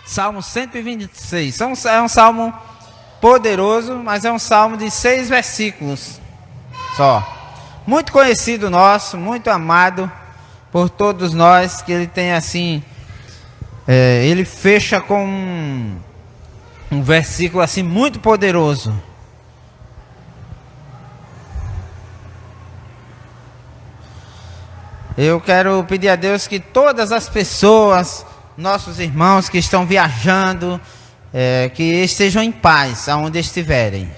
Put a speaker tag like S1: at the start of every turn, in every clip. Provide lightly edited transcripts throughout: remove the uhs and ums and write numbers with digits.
S1: Salmo 126. É um salmo poderoso, mas é um salmo de 6 versículos só. Muito conhecido nosso, muito amado por todos nós, que ele tem assim, ele fecha com um versículo assim muito poderoso. Eu quero pedir a Deus que todas as pessoas, nossos irmãos que estão viajando, que estejam em paz aonde estiverem.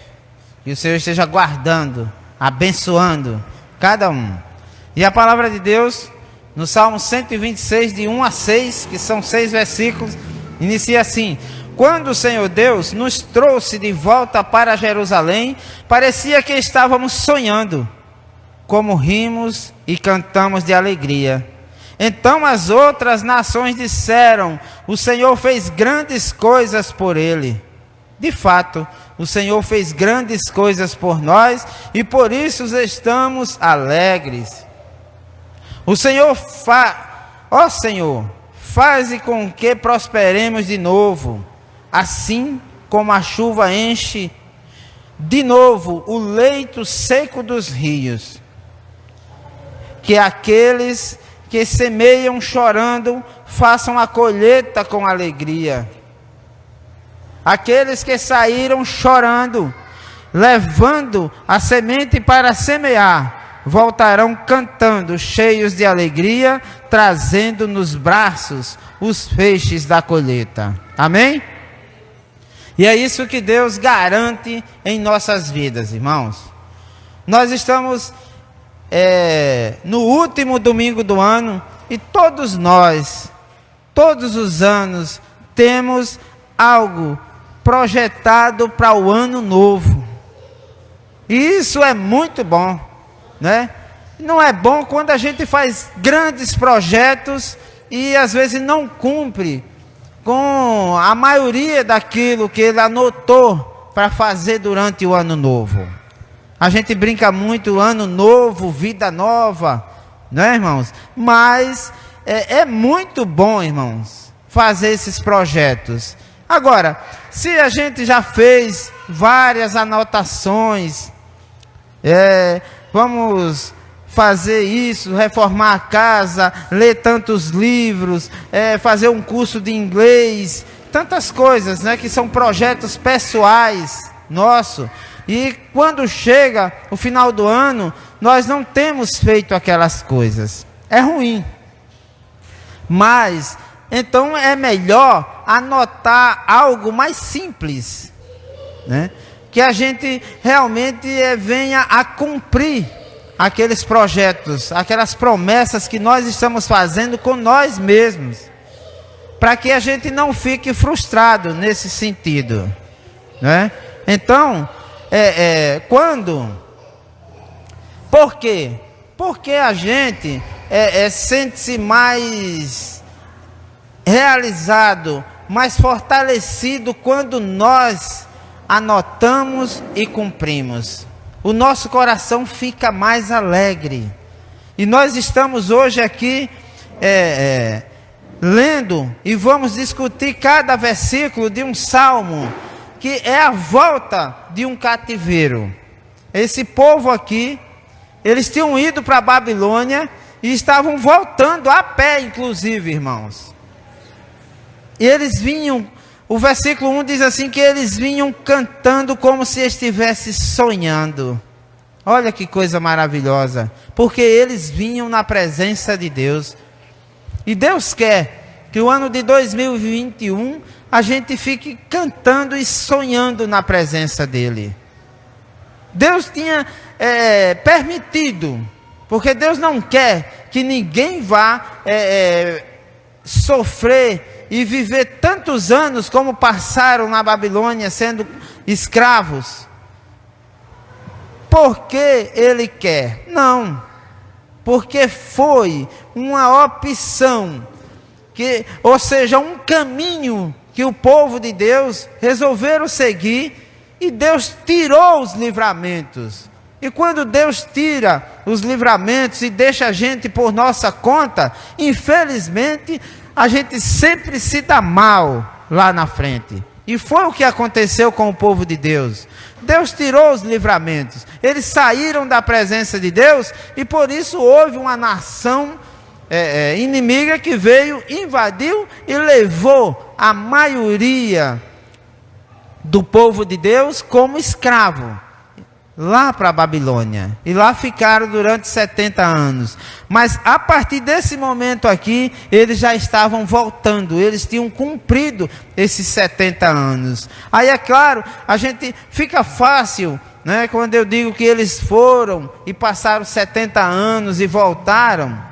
S1: Que o Senhor esteja guardando, abençoando cada um. E a palavra de Deus, no Salmo 126, de 1 a 6, que são 6 versículos, inicia assim: quando o Senhor Deus nos trouxe de volta para Jerusalém, parecia que estávamos sonhando, como rimos e cantamos de alegria. Então as outras nações disseram: o Senhor fez grandes coisas por ele. De fato, o Senhor fez grandes coisas por nós e por isso estamos alegres. O Senhor ó Senhor, faze com que prosperemos de novo, assim como a chuva enche de novo o leito seco dos rios. Que aqueles que semeiam chorando façam a colheita com alegria. Aqueles que saíram chorando, levando a semente para semear, voltarão cantando, cheios de alegria, trazendo nos braços os feixes da colheita. Amém? E é isso que Deus garante em nossas vidas, irmãos. Nós estamos no último domingo do ano e todos nós, todos os anos, temos algo projetado para o ano novo. E isso é muito bom, né? Não é bom quando a gente faz grandes projetos e às vezes não cumpre com a maioria daquilo que ele anotou para fazer durante o ano novo. A gente brinca muito, ano novo, vida nova, né, irmãos? Mas é muito bom, irmãos, fazer esses projetos. Agora, se a gente já fez várias anotações, vamos fazer isso, reformar a casa, ler tantos livros, fazer um curso de inglês, tantas coisas, né, que são projetos pessoais nossos. E quando chega o final do ano, nós não temos feito aquelas coisas. É ruim. Mas, então é melhor anotar algo mais simples, né? Que a gente realmente venha a cumprir aqueles projetos, aquelas promessas que nós estamos fazendo com nós mesmos. Para que a gente não fique frustrado nesse sentido, né? Então, por quê? Porque a gente sente-se mais realizado, mais fortalecido quando nós anotamos e cumprimos. O nosso coração fica mais alegre. E nós estamos hoje aqui lendo e vamos discutir cada versículo de um salmo que é a volta de um cativeiro. Esse povo aqui, eles tinham ido para a Babilônia e estavam voltando a pé, inclusive, irmãos. E eles vinham, o versículo 1 diz assim, que eles vinham cantando como se estivessem sonhando. Olha que coisa maravilhosa, porque eles vinham na presença de Deus. E Deus quer que o ano de 2021 a gente fique cantando e sonhando na presença dEle. Deus tinha permitido, porque Deus não quer que ninguém vá sofrer e viver tantos anos como passaram na Babilônia sendo escravos. Porque Ele quer? Não, porque foi uma opção, ou seja, um caminho que o povo de Deus resolveram seguir, e Deus tirou os livramentos. E quando Deus tira os livramentos e deixa a gente por nossa conta, infelizmente, a gente sempre se dá mal, lá na frente. E foi o que aconteceu com o povo de Deus. Deus tirou os livramentos. Eles saíram da presença de Deus e por isso houve uma nação inimiga que veio, invadiu e levou a maioria do povo de Deus como escravo lá para a Babilônia. E lá ficaram durante 70 anos. Mas a partir desse momento aqui, eles já estavam voltando. Eles tinham cumprido esses 70 anos. Aí é claro, a gente fica fácil, né, quando eu digo que eles foram e passaram 70 anos e voltaram.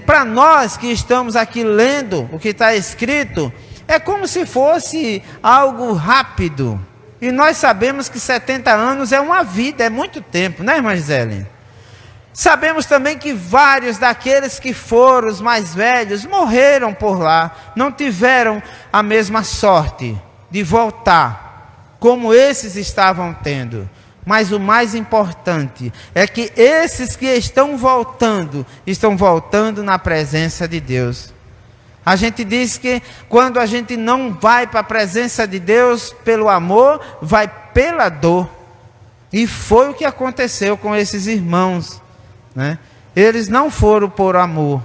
S1: Para nós que estamos aqui lendo o que está escrito, é como se fosse algo rápido. E nós sabemos que 70 anos é uma vida, é muito tempo, né, irmã Gisele? Sabemos também que vários daqueles que foram os mais velhos morreram por lá, não tiveram a mesma sorte de voltar, como esses estavam tendo. Mas o mais importante é que esses que estão voltando na presença de Deus. A gente diz que quando a gente não vai para a presença de Deus pelo amor, vai pela dor. E foi o que aconteceu com esses irmãos, né? Eles não foram por amor.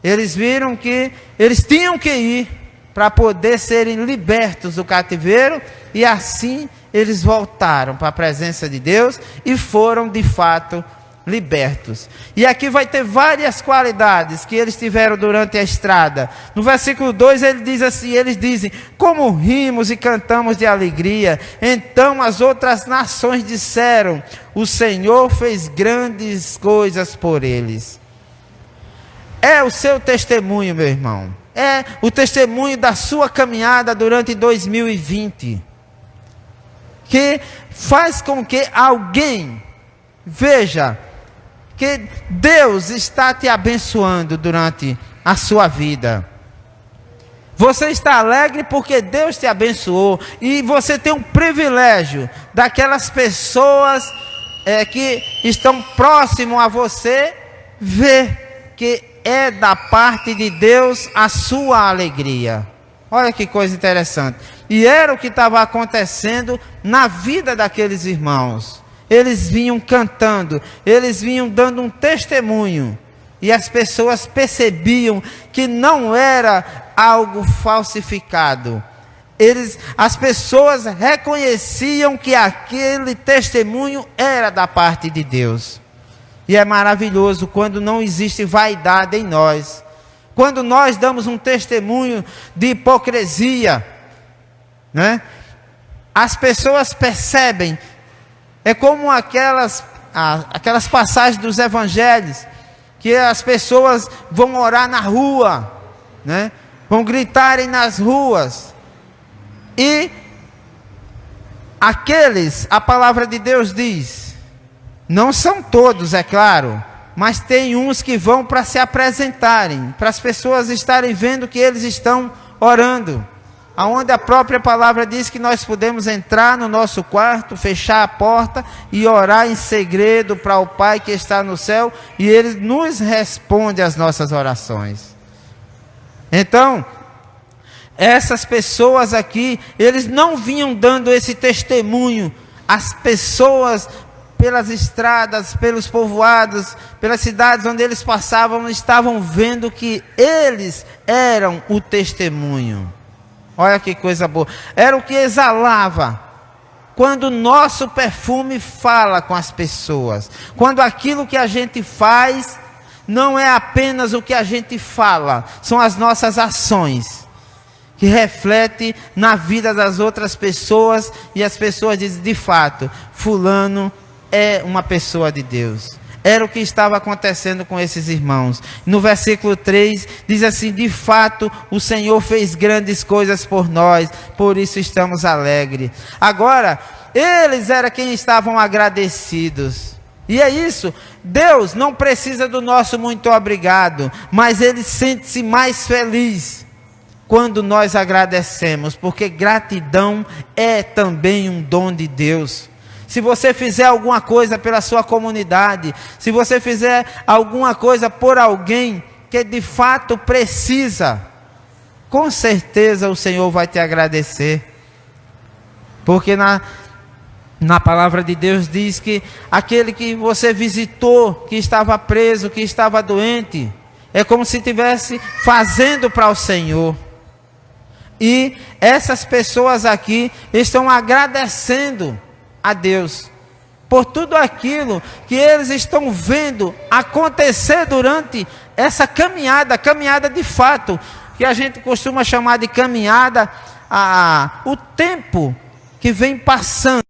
S1: Eles viram que eles tinham que ir para poder serem libertos do cativeiro e assim eles voltaram para a presença de Deus e foram de fato libertos. E aqui vai ter várias qualidades que eles tiveram durante a estrada. No versículo 2 ele diz assim, eles dizem: como rimos e cantamos de alegria. Então as outras nações disseram: o Senhor fez grandes coisas por eles. É o seu testemunho, meu irmão. É o testemunho da sua caminhada durante 2020. Que faz com que alguém veja que Deus está te abençoando durante a sua vida. Você está alegre porque Deus te abençoou. E você tem um privilégio daquelas pessoas que estão próximo a você ver que é da parte de Deus a sua alegria. Olha que coisa interessante. E era o que estava acontecendo na vida daqueles irmãos. Eles vinham cantando, eles vinham dando um testemunho. E as pessoas percebiam que não era algo falsificado. As pessoas reconheciam que aquele testemunho era da parte de Deus. E é maravilhoso quando não existe vaidade em nós. Quando nós damos um testemunho de hipocrisia, né? As pessoas percebem. É como aquelas passagens dos evangelhos, que as pessoas vão orar na rua, né? Vão gritarem nas ruas. E a palavra de Deus diz, não são todos, é claro, mas tem uns que vão para se apresentarem, para as pessoas estarem vendo que eles estão orando. Aonde a própria palavra diz que nós podemos entrar no nosso quarto, fechar a porta e orar em segredo para o Pai que está no céu, e Ele nos responde às nossas orações. Então, essas pessoas aqui, eles não vinham dando esse testemunho. As pessoas pelas estradas, pelos povoados, pelas cidades onde eles passavam, estavam vendo que eles eram o testemunho. Olha que coisa boa. Era o que exalava. Quando o nosso perfume fala com as pessoas. Quando aquilo que a gente faz não é apenas o que a gente fala, são as nossas ações que refletem na vida das outras pessoas, e as pessoas dizem, de fato, fulano é uma pessoa de Deus. Era o que estava acontecendo com esses irmãos. No versículo 3 diz assim: de fato o Senhor fez grandes coisas por nós, por isso estamos alegres. Agora, eles eram quem estavam agradecidos. E é isso, Deus não precisa do nosso muito obrigado, mas Ele sente-se mais feliz quando nós agradecemos, porque gratidão é também um dom de Deus. Se você fizer alguma coisa pela sua comunidade, se você fizer alguma coisa por alguém que de fato precisa, com certeza o Senhor vai te agradecer. Porque na palavra de Deus diz que aquele que você visitou, que estava preso, que estava doente, é como se estivesse fazendo para o Senhor. E essas pessoas aqui estão agradecendo a Deus por tudo aquilo que eles estão vendo acontecer durante essa caminhada de fato, que a gente costuma chamar de caminhada, o tempo que vem passando.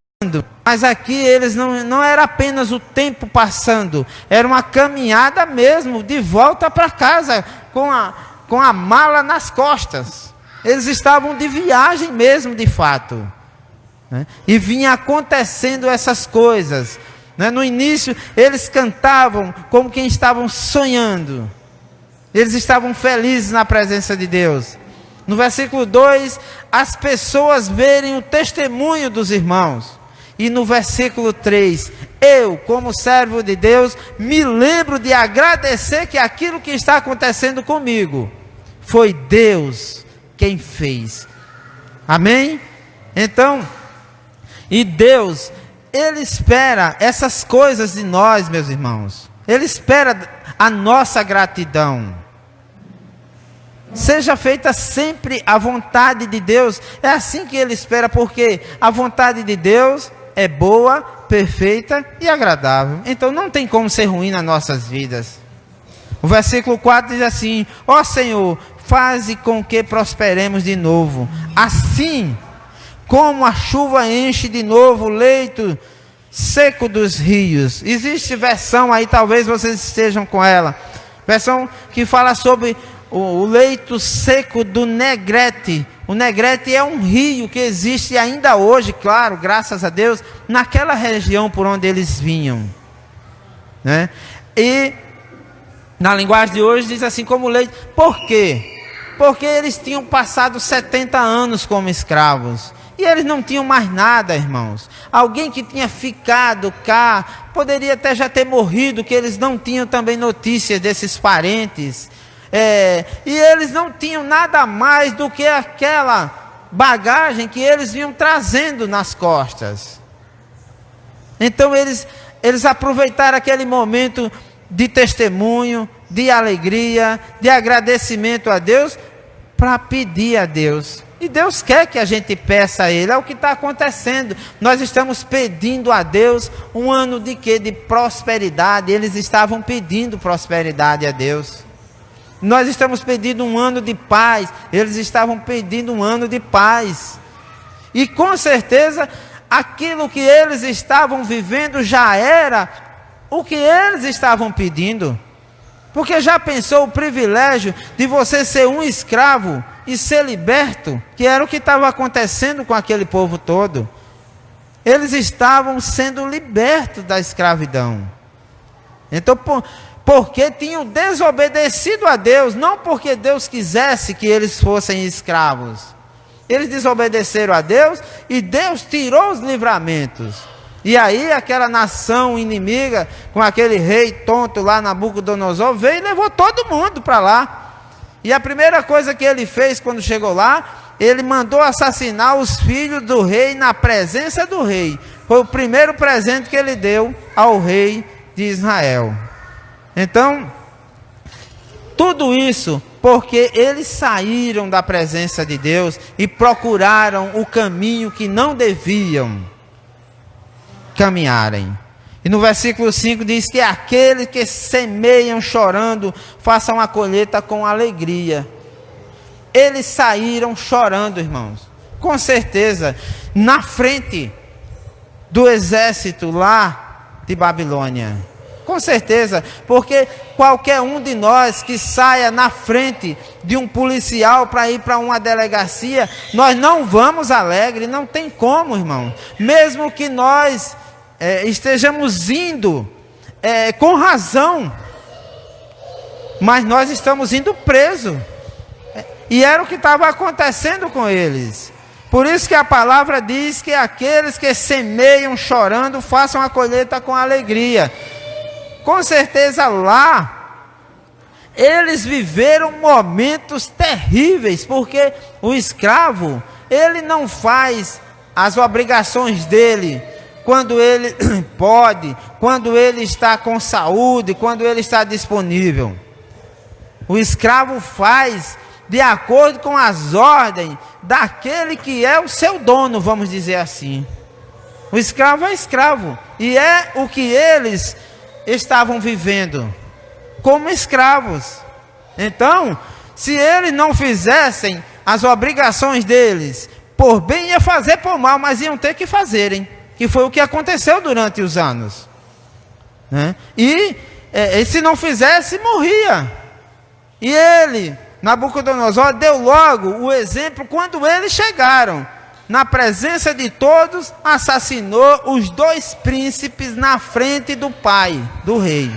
S1: Mas aqui eles não era apenas o tempo passando, era uma caminhada mesmo, de volta para casa, com a mala nas costas. Eles estavam de viagem mesmo, de fato. E vinha acontecendo essas coisas. No início, eles cantavam como quem estavam sonhando. Eles estavam felizes na presença de Deus. No versículo 2, as pessoas verem o testemunho dos irmãos. E no versículo 3, eu, como servo de Deus, me lembro de agradecer que aquilo que está acontecendo comigo foi Deus quem fez. Amém? Então, e Deus, Ele espera essas coisas de nós, meus irmãos. Ele espera a nossa gratidão. Seja feita sempre a vontade de Deus. É assim que Ele espera, porque a vontade de Deus é boa, perfeita e agradável. Então não tem como ser ruim nas nossas vidas. O versículo 4 diz assim: ó Senhor, faze com que prosperemos de novo. Assim como a chuva enche de novo o leito seco dos rios. Existe versão aí, talvez vocês estejam com ela. Versão que fala sobre o leito seco do Negrete. O Negrete é um rio que existe ainda hoje, claro, graças a Deus, naquela região por onde eles vinham. E na linguagem de hoje diz assim como leito. Por quê? Porque eles tinham passado 70 anos como escravos. E eles não tinham mais nada, irmãos. Alguém que tinha ficado cá, poderia até já ter morrido, que eles não tinham também notícias desses parentes. E eles não tinham nada mais do que aquela bagagem que eles vinham trazendo nas costas. Então eles aproveitaram aquele momento de testemunho, de alegria, de agradecimento a Deus, para pedir a Deus. E Deus quer que a gente peça a Ele. É o que está acontecendo. Nós estamos pedindo a Deus um ano de quê? De prosperidade. Eles estavam pedindo prosperidade a Deus. Nós estamos pedindo um ano de paz. Eles estavam pedindo um ano de paz. E com certeza, aquilo que eles estavam vivendo já era o que eles estavam pedindo. Porque já pensou o privilégio de você ser um escravo e ser liberto? Que era o que estava acontecendo com aquele povo todo. Eles estavam sendo libertos da escravidão. Então, porque tinham desobedecido a Deus, não porque Deus quisesse que eles fossem escravos. Eles desobedeceram a Deus e Deus tirou os livramentos. E aí aquela nação inimiga, com aquele rei tonto lá, Nabucodonosor, veio e levou todo mundo para lá. E a primeira coisa que ele fez quando chegou lá, ele mandou assassinar os filhos do rei na presença do rei. Foi o primeiro presente que ele deu ao rei de Israel. Então, tudo isso porque eles saíram da presença de Deus e procuraram o caminho que não deviam caminharem. E no versículo 5 diz que aqueles que semeiam chorando, façam a colheita com alegria. Eles saíram chorando, irmãos. Com certeza, na frente do exército lá de Babilônia. Com certeza, porque qualquer um de nós que saia na frente de um policial para ir para uma delegacia, nós não vamos alegre, não tem como, irmão. Mesmo que nós estejamos indo com razão, mas nós estamos indo presos. E era o que estava acontecendo com eles. Por isso que a palavra diz que aqueles que semeiam chorando, façam a colheita com alegria. Com certeza lá, eles viveram momentos terríveis, porque o escravo, ele não faz as obrigações dele quando ele pode, quando ele está com saúde, quando ele está disponível. O escravo faz de acordo com as ordens daquele que é o seu dono, vamos dizer assim. O escravo é escravo, e é o que eles estavam vivendo, como escravos. Então, se eles não fizessem as obrigações deles, por bem ia fazer por mal, mas iam ter que fazerem, que foi o que aconteceu durante os anos, né? E se não fizesse, morria. E ele, Nabucodonosor, deu logo o exemplo quando eles chegaram. Na presença de todos, assassinou os 2 príncipes na frente do pai, do rei.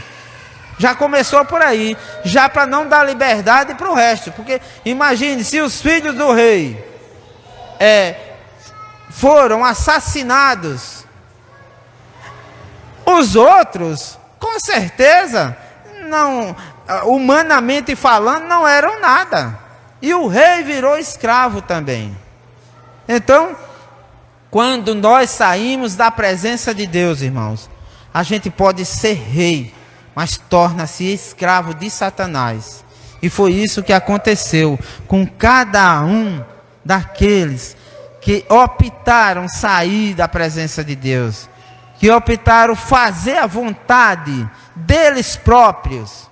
S1: Já começou por aí, já para não dar liberdade para o resto. Porque imagine, se os filhos do rei foram assassinados, os outros, com certeza, não, humanamente falando, não eram nada. E o rei virou escravo também. Então, quando nós saímos da presença de Deus, irmãos, a gente pode ser rei, mas torna-se escravo de Satanás. E foi isso que aconteceu com cada um daqueles que optaram sair da presença de Deus, que optaram fazer a vontade deles próprios.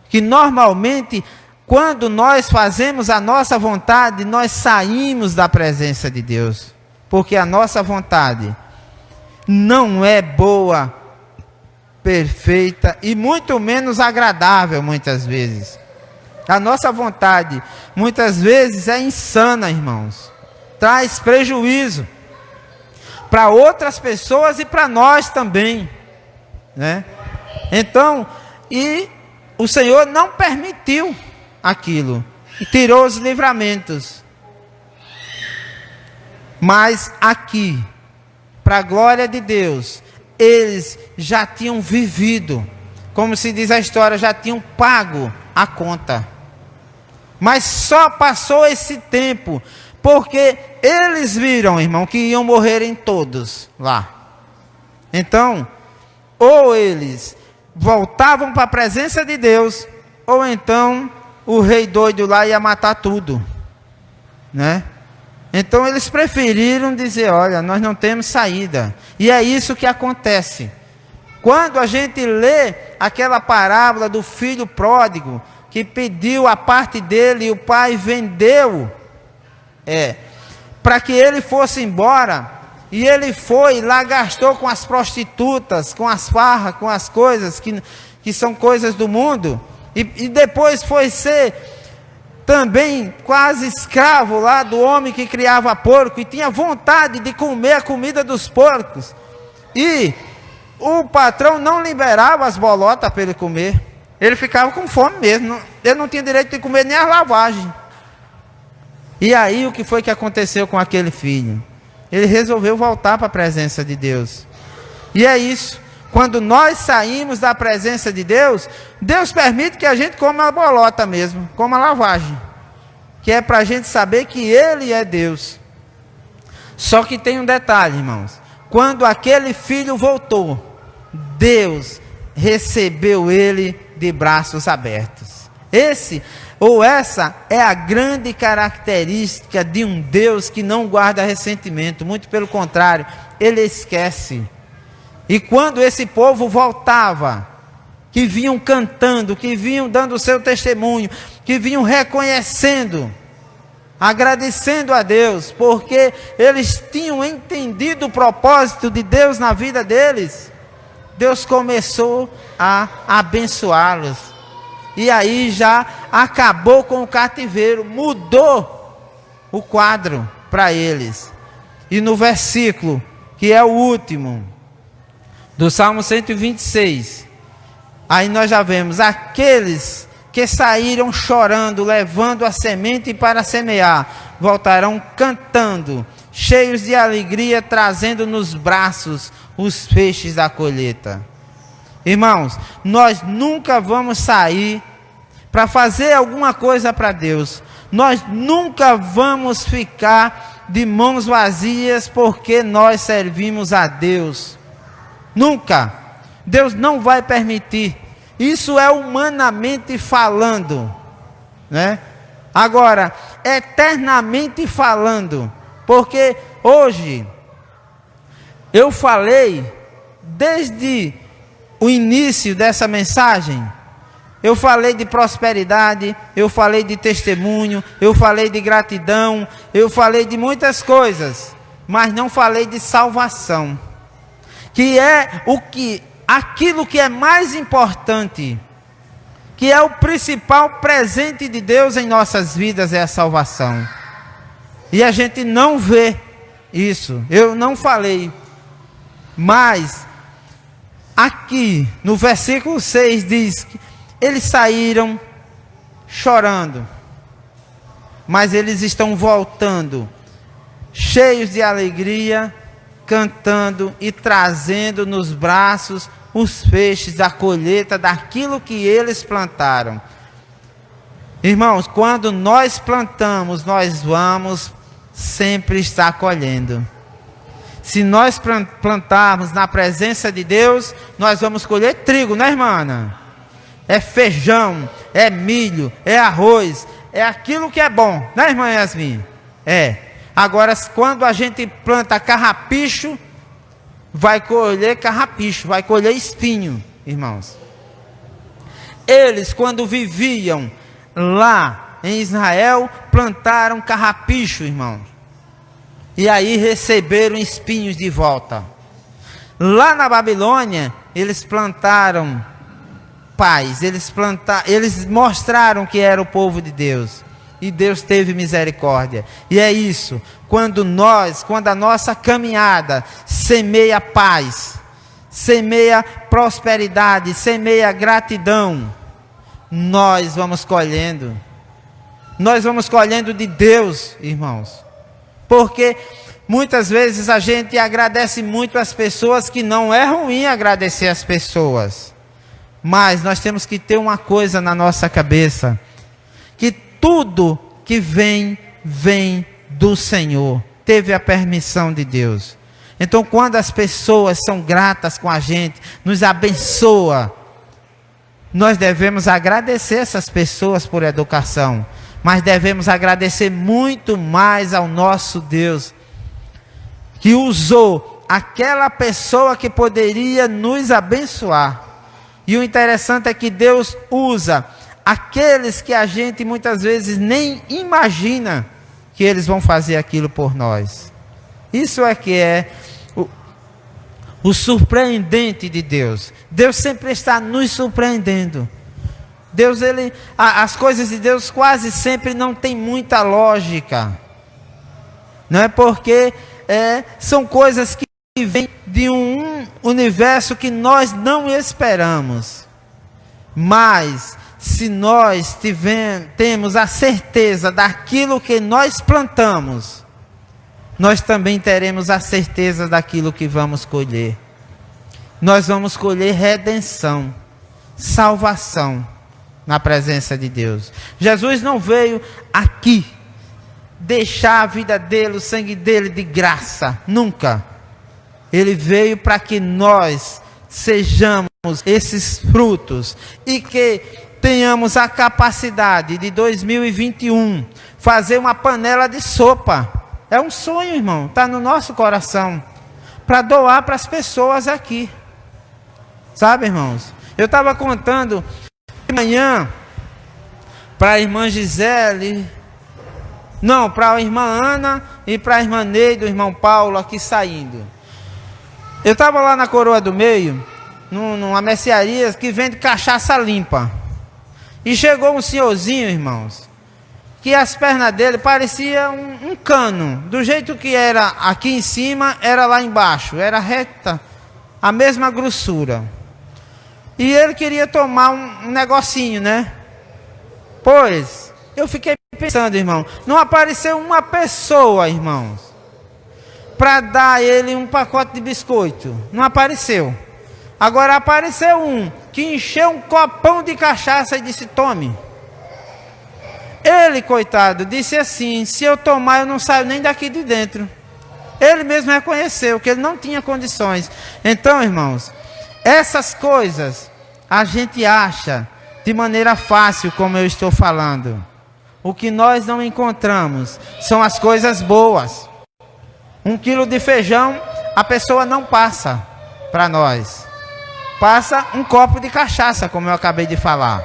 S1: Que normalmente, quando nós fazemos a nossa vontade, nós saímos da presença de Deus, porque a nossa vontade não é boa, perfeita e muito menos agradável muitas vezes. A nossa vontade muitas vezes é insana, irmãos. Traz prejuízo para outras pessoas e para nós também, né? Então, e o Senhor não permitiu aquilo e tirou os livramentos. Mas aqui, para a glória de Deus, eles já tinham vivido, como se diz a história, já tinham pago a conta. Mas só passou esse tempo, porque eles viram, irmão, que iam morrerem todos lá. Então, ou eles voltavam para a presença de Deus, ou então o rei doido lá ia matar tudo, né? Então eles preferiram dizer, olha, nós não temos saída. E é isso que acontece. Quando a gente lê aquela parábola do filho pródigo, que pediu a parte dele e o pai vendeu, para que ele fosse embora, e ele foi lá, gastou com as prostitutas, com as farras, com as coisas que são coisas do mundo, e depois foi ser também quase escravo lá do homem que criava porco, e tinha vontade de comer a comida dos porcos, e o patrão não liberava as bolotas para ele comer, ele ficava com fome mesmo, ele não tinha direito de comer nem as lavagens. E aí o que foi que aconteceu com aquele filho? Ele resolveu voltar para a presença de Deus. E é isso. Quando nós saímos da presença de Deus, Deus permite que a gente coma a bolota mesmo, coma a lavagem. Que é para a gente saber que Ele é Deus. Só que tem um detalhe, irmãos. Quando aquele filho voltou, Deus recebeu ele de braços abertos. Essa é a grande característica de um Deus que não guarda ressentimento, muito pelo contrário, ele esquece. E quando esse povo voltava, que vinham cantando, que vinham dando o seu testemunho, que vinham reconhecendo, agradecendo a Deus, porque eles tinham entendido o propósito de Deus na vida deles, Deus começou a abençoá-los. E aí já acabou com o cativeiro, mudou o quadro para eles. E no versículo, que é o último, do Salmo 126, aí nós já vemos, aqueles que saíram chorando, levando a semente para semear, voltarão cantando, cheios de alegria, trazendo nos braços os feixes da colheita. Irmãos, nós nunca vamos sair para fazer alguma coisa para Deus, nós nunca vamos ficar de mãos vazias, porque nós servimos a Deus. Nunca. Deus não vai permitir. Isso é humanamente falando, né? Agora, eternamente falando, porque hoje eu falei desde o início dessa mensagem, eu falei de prosperidade, eu falei de testemunho, eu falei de gratidão, eu falei de muitas coisas, mas não falei de salvação, que é aquilo que é mais importante, que é o principal presente de Deus em nossas vidas, é a salvação. E a gente não vê isso. Eu não falei, mas aqui no versículo 6 diz que eles saíram chorando, mas eles estão voltando cheios de alegria, cantando e trazendo nos braços os feixes da colheita daquilo que eles plantaram. Irmãos, quando nós plantamos, nós vamos sempre estar colhendo. Se nós plantarmos na presença de Deus, nós vamos colher trigo, né, irmã Ana? É feijão, é milho, é arroz, é aquilo que é bom, né, irmã Yasmin? É. Agora, quando a gente planta carrapicho, vai colher carrapicho, vai colher espinho, irmãos. Eles, quando viviam lá em Israel, plantaram carrapicho, irmãos. E aí receberam espinhos de volta. Lá na Babilônia, eles plantaram paz, eles mostraram que era o povo de Deus. E Deus teve misericórdia. E é isso, quando a nossa caminhada semeia paz, semeia prosperidade, semeia gratidão, nós vamos colhendo. Nós vamos colhendo de Deus, irmãos. Porque muitas vezes a gente agradece muito as pessoas, que não é ruim agradecer as pessoas. Mas nós temos que ter uma coisa na nossa cabeça, que tudo que vem do Senhor, teve a permissão de Deus. Então, quando as pessoas são gratas com a gente, nos abençoa, nós devemos agradecer essas pessoas por educação, mas devemos agradecer muito mais ao nosso Deus, que usou aquela pessoa que poderia nos abençoar. E o interessante é que Deus usa aqueles que a gente muitas vezes nem imagina que eles vão fazer aquilo por nós. Isso é que é o surpreendente de Deus. Deus sempre está nos surpreendendo. As coisas de Deus quase sempre não tem muita lógica. Não é porque são coisas que vêm de um universo que nós não esperamos. Mas se nós temos a certeza daquilo que nós plantamos, nós também teremos a certeza daquilo que vamos colher. Nós vamos colher redenção, salvação na presença de Deus. Jesus não veio aqui deixar a vida dele, o sangue dele de graça, nunca. Ele veio para que nós sejamos esses frutos e que tenhamos a capacidade de 2021 fazer uma panela de sopa. É um sonho, irmão, está no nosso coração, para doar para as pessoas aqui. Sabe, irmãos? Eu estava contando de manhã para a irmã Gisele, não, para a irmã Ana e para a irmã Neide, o irmão Paulo aqui saindo. Eu estava lá na Coroa do Meio, numa mercearia que vende cachaça limpa. E chegou um senhorzinho, irmãos, que as pernas dele pareciam um cano. Do jeito que era aqui em cima, era lá embaixo. Era reta, a mesma grossura. E ele queria tomar um negocinho, né? Pois, eu fiquei pensando, irmão, não apareceu uma pessoa, irmãos, para dar a ele um pacote de biscoito. Não apareceu. Agora apareceu um que encheu um copão de cachaça e disse: tome. Ele, coitado, disse assim: se eu tomar, eu não saio nem daqui de dentro. Ele mesmo reconheceu que ele não tinha condições. Então, irmãos, essas coisas a gente acha de maneira fácil, como eu estou falando. O que nós não encontramos são as coisas boas. 1 quilo de feijão, a pessoa não passa para nós. Passa um copo de cachaça, como eu acabei de falar.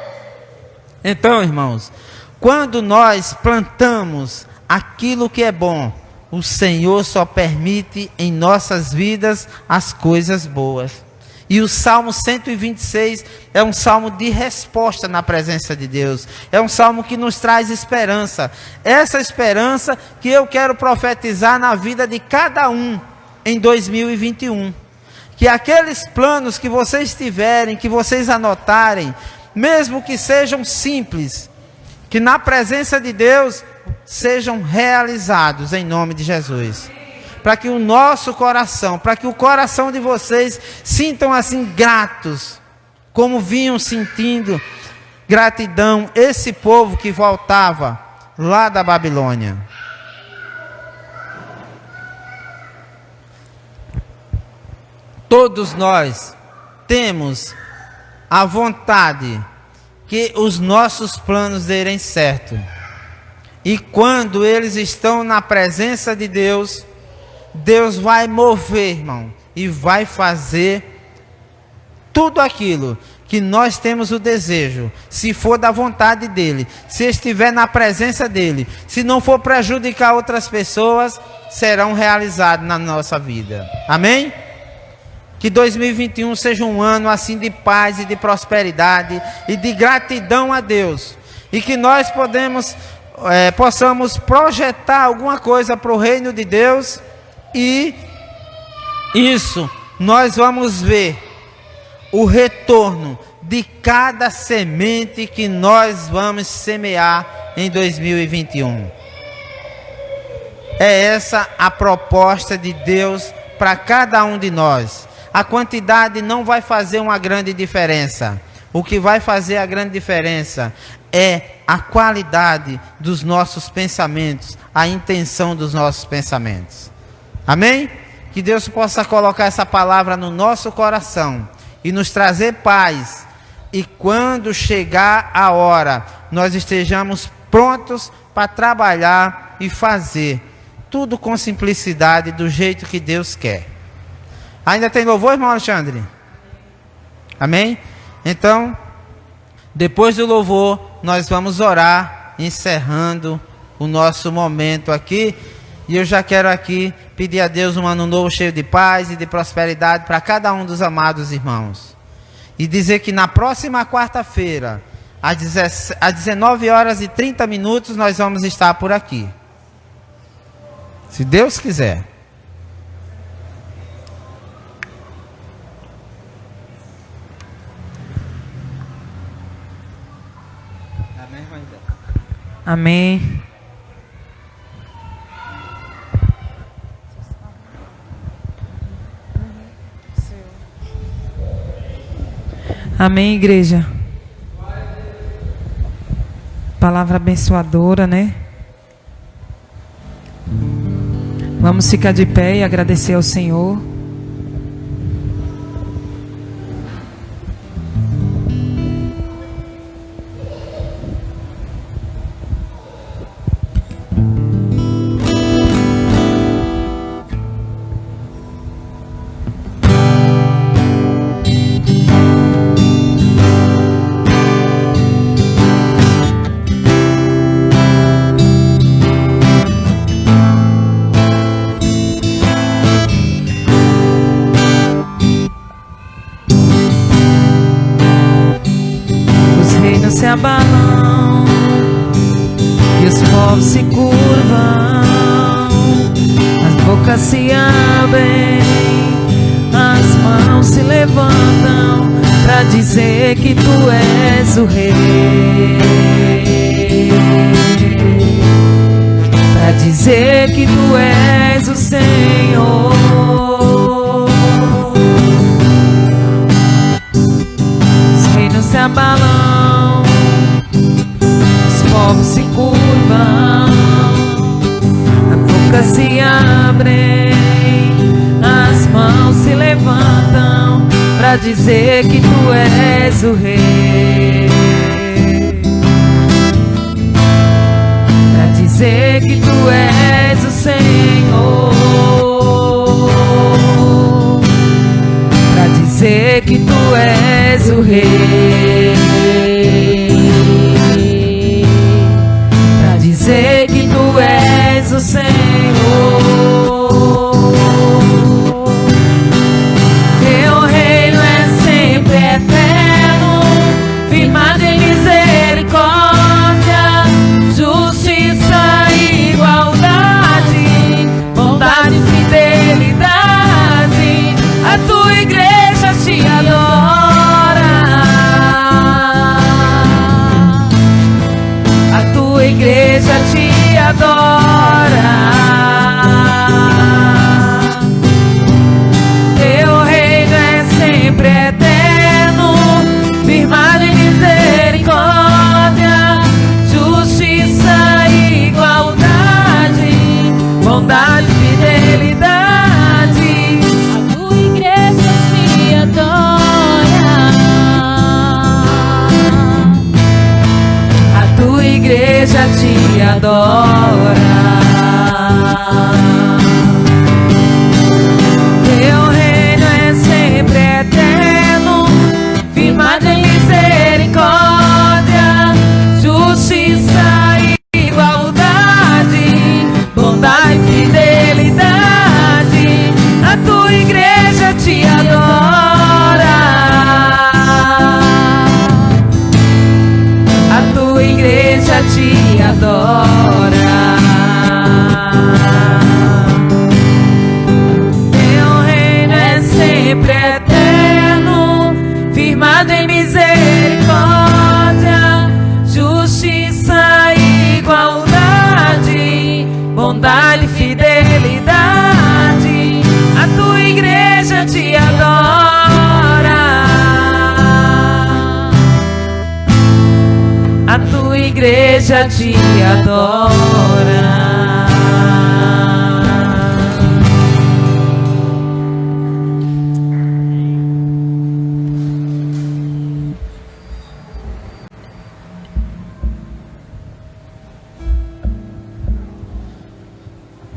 S1: Então, irmãos, quando nós plantamos aquilo que é bom, o Senhor só permite em nossas vidas as coisas boas. E o Salmo 126 é um salmo de resposta na presença de Deus. É um salmo que nos traz esperança. Essa esperança que eu quero profetizar na vida de cada um em 2021. Que aqueles planos que vocês tiverem, que vocês anotarem, mesmo que sejam simples, que na presença de Deus sejam realizados em nome de Jesus. Para que o nosso coração, para que o coração de vocês sintam assim gratos, como vinham sentindo gratidão esse povo que voltava lá da Babilônia. Todos nós temos a vontade que os nossos planos derem certo. E quando eles estão na presença de Deus, Deus vai mover, irmão, e vai fazer tudo aquilo que nós temos o desejo, se for da vontade dEle, se estiver na presença dEle, se não for prejudicar outras pessoas, serão realizados na nossa vida. Amém? Que 2021 seja um ano assim de paz e de prosperidade e de gratidão a Deus. E que nós possamos projetar alguma coisa para o reino de Deus. E isso nós vamos ver o retorno de cada semente que nós vamos semear em 2021. É essa a proposta de Deus para cada um de nós. A quantidade não vai fazer uma grande diferença. O que vai fazer a grande diferença é a qualidade dos nossos pensamentos, a intenção dos nossos pensamentos. Amém? Que Deus possa colocar essa palavra no nosso coração e nos trazer paz. E quando chegar a hora, nós estejamos prontos para trabalhar e fazer tudo com simplicidade, do jeito que Deus quer. Ainda tem louvor, irmão Alexandre? Amém? Então, depois do louvor, nós vamos orar, encerrando o nosso momento aqui. E eu já quero aqui pedir a Deus um ano novo cheio de paz e de prosperidade para cada um dos amados irmãos. E dizer que na próxima quarta-feira, às 19h30, nós vamos estar por aqui. Se Deus quiser.
S2: Amém. Amém, igreja. Palavra abençoadora, né? Vamos ficar de pé e agradecer ao Senhor. Se abalam e os povos se curvam, as bocas se abrem, as mãos se levantam para dizer que tu és o Rei, para dizer que tu és o Senhor. Os reinos se abalam, povos se curvam, a boca se abre, as mãos se levantam pra dizer que tu és o rei, pra dizer que tu és o Senhor, pra dizer que tu és o rei, pra dizer que tu és o Senhor. Teu reino é sempre eterno, firmado em misericórdia, justiça e igualdade, bondade e fidelidade. A tua igreja te adora, a tua igreja te adora. Teu reino é sempre eterno, firmado em misericórdia, justiça e igualdade, bondade e fidelidade.
S3: A tua igreja te adora,
S2: A tua igreja te adora. Teu reino é sempre eterno, firmado em misericórdia, justiça e igualdade, bondade e fidelidade. A tua igreja te adora, a tua igreja te adora. Teu reino é sempre eterno, firmado em misericórdia, justiça e igualdade, bondade e fidelidade. A tua igreja te adora, a tua igreja te adora.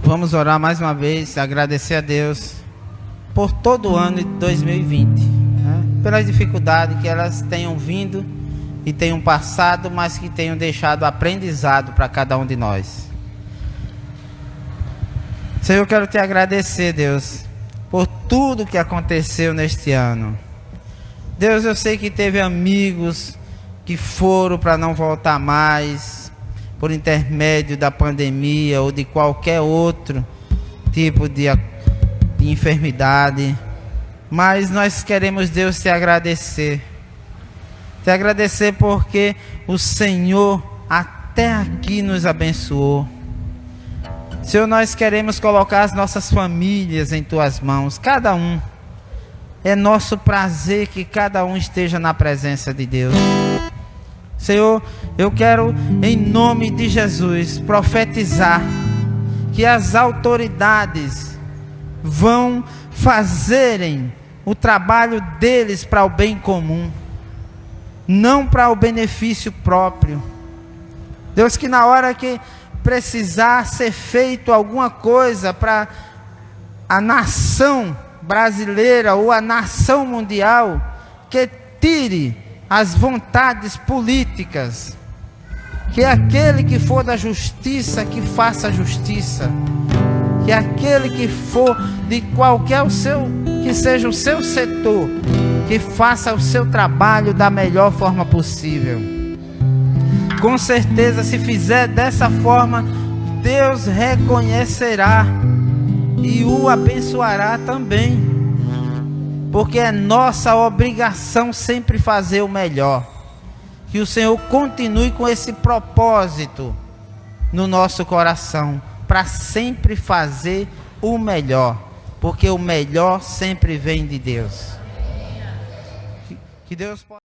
S1: Vamos orar mais uma vez, agradecer a Deus por todo o ano de 2020, né? Pelas dificuldades que elas tenham vindo e tenham passado, mas que tenham deixado aprendizado para cada um de nós. Senhor, eu quero te agradecer, Deus, por tudo que aconteceu neste ano. Deus, eu sei que teve amigos que foram para não voltar mais, por intermédio da pandemia ou de qualquer outro tipo de enfermidade. Mas nós queremos, Deus, te agradecer. Te agradecer porque o Senhor até aqui nos abençoou. Senhor, nós queremos colocar as nossas famílias em tuas mãos, cada um. É nosso prazer que cada um esteja na presença de Deus. Senhor, eu quero, em nome de Jesus, profetizar que as autoridades vão fazerem o trabalho deles para o bem comum, não para o benefício próprio. Deus, que na hora que precisar ser feito alguma coisa para a nação brasileira ou a nação mundial, que tire as vontades políticas, que aquele que for da justiça, que faça a justiça, que aquele que for de qualquer que seja o seu setor, que faça o seu trabalho da melhor forma possível. Com certeza, se fizer dessa forma, Deus reconhecerá e o abençoará também, porque é nossa obrigação sempre fazer o melhor. Que o Senhor continue com esse propósito no nosso coração, para sempre fazer o melhor, porque o melhor sempre vem de Deus. Que Deus possa...